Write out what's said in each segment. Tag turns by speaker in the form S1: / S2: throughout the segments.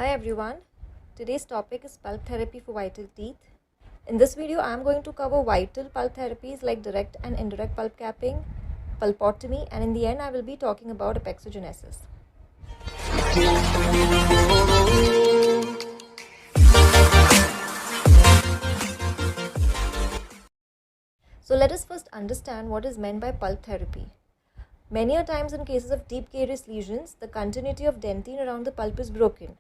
S1: Hi everyone, today's topic is pulp therapy for vital teeth. In this video, I am going to cover vital pulp therapies like direct and indirect pulp capping, pulpotomy, and in the end, I will be talking about apexogenesis. So let us first understand what is meant by pulp therapy. Many a times in cases of deep carious lesions, the continuity of dentine around the pulp is broken.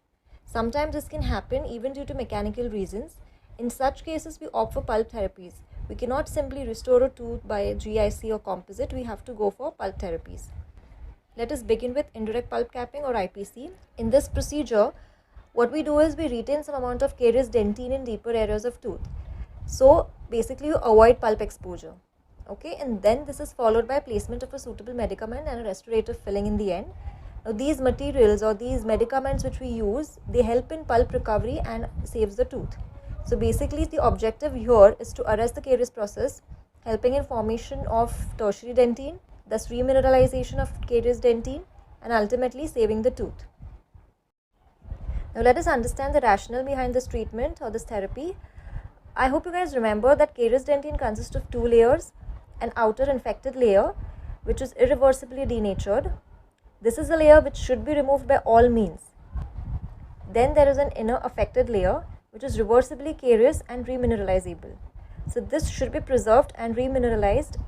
S1: Sometimes this can happen even due to mechanical reasons. In such cases, we opt for pulp therapies. We cannot simply restore a tooth by GIC or composite, we have to go for pulp therapies. Let us begin with indirect pulp capping or IPC. In this procedure, what we do is we retain some amount of carious dentine in deeper areas of tooth. So basically you avoid pulp exposure. Okay, and then this is followed by placement of a suitable medicament and a restorative filling in the end. Now these materials or these medicaments which we use, they help in pulp recovery and saves the tooth. So basically the objective here is to arrest the caries process, helping in formation of tertiary dentine, thus remineralization of caries dentine, and ultimately saving the tooth. Now let us understand the rationale behind this treatment or this therapy. I hope you guys remember that caries dentine consists of two layers, an outer infected layer which is irreversibly denatured. This is a layer which should be removed by all means. Then there is an inner affected layer which is reversibly carious and remineralizable. So this should be preserved and remineralized.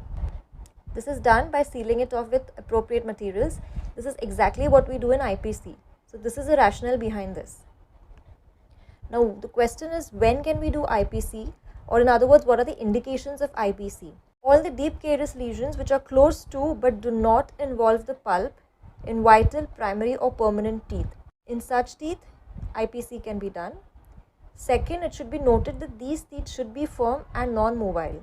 S1: This is done by sealing it off with appropriate materials. This is exactly what we do in IPC. So this is the rationale behind this. Now the question is, when can we do IPC, or in other words, what are the indications of IPC? All the deep carious lesions which are close to but do not involve the pulp in vital, primary or permanent teeth. In such teeth, IPC can be done. Second, it should be noted that these teeth should be firm and non-mobile.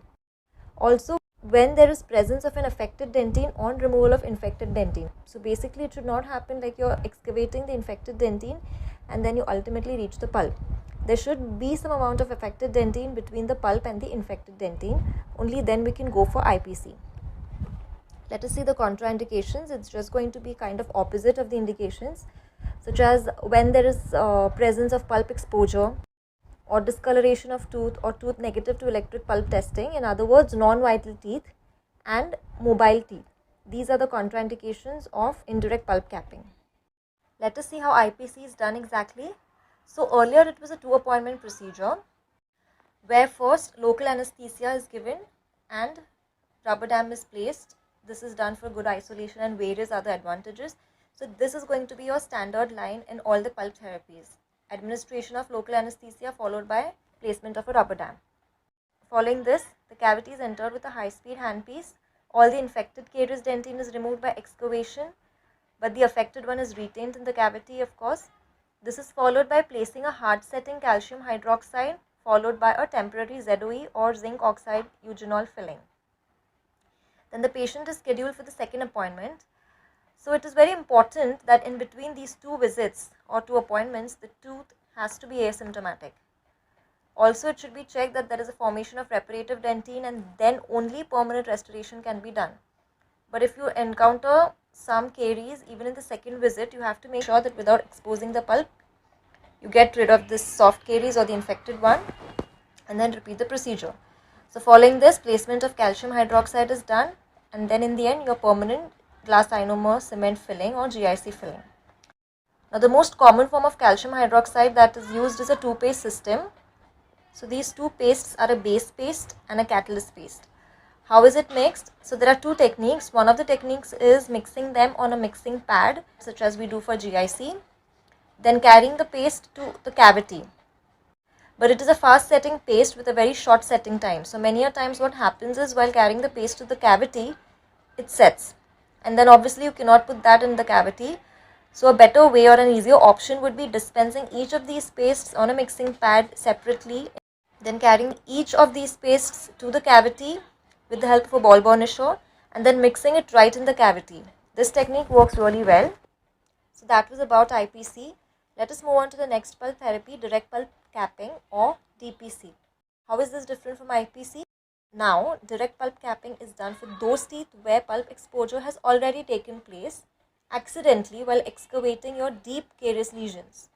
S1: Also, when there is presence of an affected dentine on removal of infected dentine. So basically it should not happen like you're excavating the infected dentine and then you ultimately reach the pulp. There should be some amount of affected dentine between the pulp and the infected dentine. Only then we can go for IPC. Let us see the contraindications. It's just going to be kind of opposite of the indications, such as when there is presence of pulp exposure or discoloration of tooth or tooth negative to electric pulp testing. In other words, non-vital teeth and mobile teeth. These are the contraindications of indirect pulp capping. Let us see how IPC is done exactly. So earlier it was a 2-appointment procedure where first local anesthesia is given and rubber dam is placed. This is done for good isolation and various other advantages. So this is going to be your standard line in all the pulp therapies. Administration of local anesthesia followed by placement of a rubber dam. Following this, the cavity is entered with a high-speed handpiece. All the infected caries dentine is removed by excavation, but the affected one is retained in the cavity, of course. This is followed by placing a hard-setting calcium hydroxide followed by a temporary ZOE or zinc oxide eugenol filling. Then the patient is scheduled for the second appointment. So it is very important that in between these two visits or two appointments, the tooth has to be asymptomatic. Also, it should be checked that there is a formation of reparative dentine and then only permanent restoration can be done. But if you encounter some caries even in the second visit, you have to make sure that without exposing the pulp, you get rid of this soft caries or the infected one and then repeat the procedure. So following this, placement of calcium hydroxide is done and then in the end your permanent glass ionomer cement filling or GIC filling. Now the most common form of calcium hydroxide that is used is a two-paste system. So these two pastes are a base paste and a catalyst paste. How is it mixed? So there are two techniques. One of the techniques is mixing them on a mixing pad such as we do for GIC, then carrying the paste to the cavity. But it is a fast setting paste with a very short setting time. So many a times what happens is while carrying the paste to the cavity, it sets. And then obviously you cannot put that in the cavity. So a better way or an easier option would be dispensing each of these pastes on a mixing pad separately, then carrying each of these pastes to the cavity with the help of a ball burnisher and then mixing it right in the cavity. This technique works really well. So that was about IPC. Let us move on to the next pulp therapy, direct pulp capping or DPC. How is this different from IPC? Now, direct pulp capping is done for those teeth where pulp exposure has already taken place accidentally while excavating your deep carious lesions.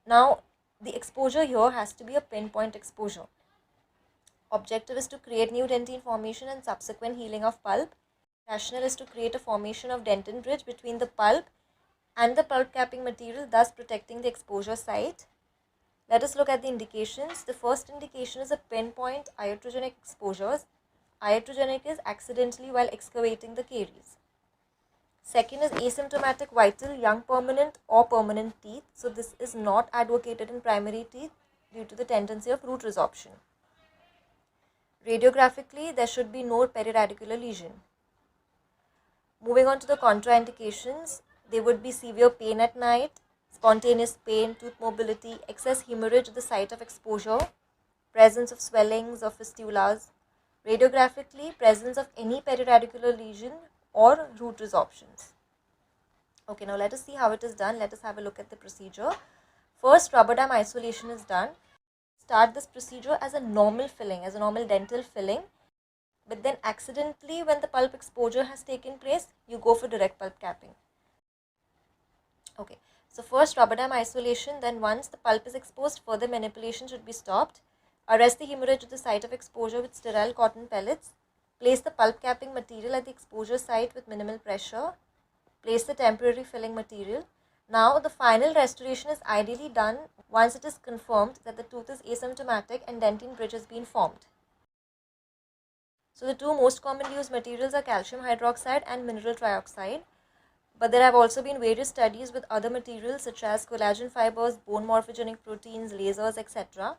S1: Now, the exposure here has to be a pinpoint exposure. Objective is to create new dentine formation and subsequent healing of pulp. Rationale is to create a formation of dentin bridge between the pulp and the pulp capping material, thus protecting the exposure site. Let us look at the indications. The first indication is a pinpoint iatrogenic exposures. Iatrogenic is accidentally while excavating the caries. Second is asymptomatic vital young permanent or permanent teeth. So this is not advocated in primary teeth due to the tendency of root resorption. Radiographically, there should be no periradicular lesion. Moving on to the contraindications, there would be severe pain at night, spontaneous pain, tooth mobility, excess hemorrhage at the site of exposure, presence of swellings or fistulas. Radiographically, presence of any periradicular lesion or root resorptions. Okay, now let us see how it is done. Let us have a look at the procedure. First, rubber dam isolation is done. Start this procedure as a normal filling, as a normal dental filling. But then accidentally, when the pulp exposure has taken place, you go for direct pulp capping. Okay, so first rubber dam isolation, then once the pulp is exposed, further manipulation should be stopped. Arrest the hemorrhage at the site of exposure with sterile cotton pellets. Place the pulp capping material at the exposure site with minimal pressure. Place the temporary filling material. Now, the final restoration is ideally done once it is confirmed that the tooth is asymptomatic and dentine bridge has been formed. So, the two most commonly used materials are calcium hydroxide and mineral trioxide. But there have also been various studies with other materials such as collagen fibers, bone morphogenic proteins, lasers, etc.